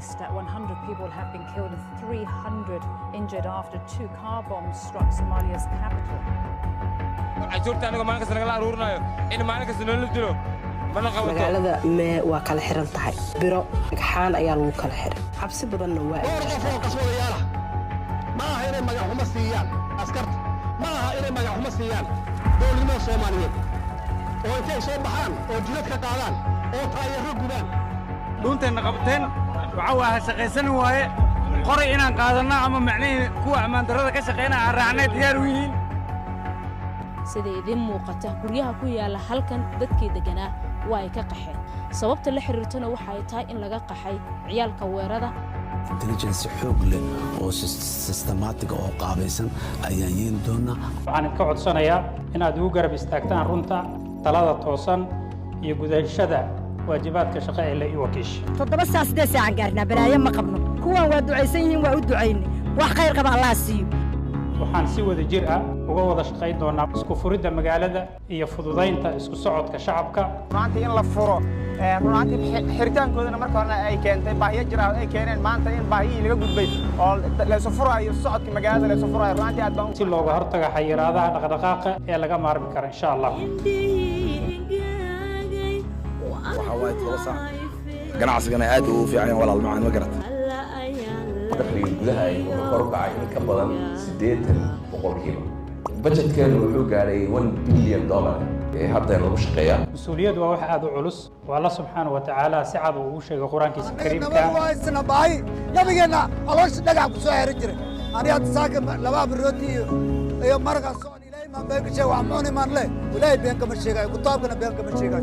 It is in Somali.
least 100 people have been killed and 300 injured after 2 car bombs struck Somalia's capital. magaalada mee waa kala xiran tahay biro dhagxaan ayaa lagu kala xiray xabsi badanna waa ma aha inay magac xumo siiyaan askarta ma aha inay magac xumo siiyaan dowladnimada Soomaaliyeed oo intay soo baxaan oo jidad ka qaadaan oo taayiro gubaan dhuunteena qabteen waxa waa shaqaysan waaye qoray inaan qaadano ama macnaheedu kuwa amaan darada ka shaqeynaa raacnay diyaar u yihiin sida idin muuqata guryaha ku yaala halkan dadkii deganaa waa ay ka qaxeen sababta la xiriirtana waxa ay tahay in laga qaxay ciyaalka weerada intelligence xoog leh oo systematic oo qaabaysan ayaan yeeli doonaa waxaan ka codsanayaa inaad ugu garab istaagtaan runta talada toosan iyo gudashada waajibaadka shaqo ee la wakiish 7 saac gaarna balaayo ma qabno kuwan waa ducaysan yihiin waa u ducaynay wax khayr qaba Allah siiyo waxaan si wada jir ah uga wada shaqayn doonaa isku furidda magaalada iyo fududeynta isku socodka shacabka maanta in la furo runtii xiritaankoodana marka hore ay keentay baahiyo jira ay keeneen maanta in baahiyi laga gudbay oo la soo furayo socodka magaalada la soo furayo runtii aad baan si looga hortago xayiraadaha dhaqdhaqaaqa ee laga maarmi karo insha Allah waxa way toosan ganacsigana aad u fiican walaal macaan ma garata dakhliga gudaha ay kor u kacay in ka badan 80%. Budgetkeenu wuxuu gaaray $1 billion ee hadda lagu shaqeeyaa. Mas'uuliyadu waa wax aad u culus oo Allah subhanahu wa ta'ala si cad ugu sheegay Quraankiisa Kariimka. nabigeena caloosh dhagax ku soo xiriir jiray aniga saaka laba birooti iyo marqa soo ilaahay ma been ka sheegay wax muun iman leh ilaahay been kama sheegay kitaabkana been kama sheegay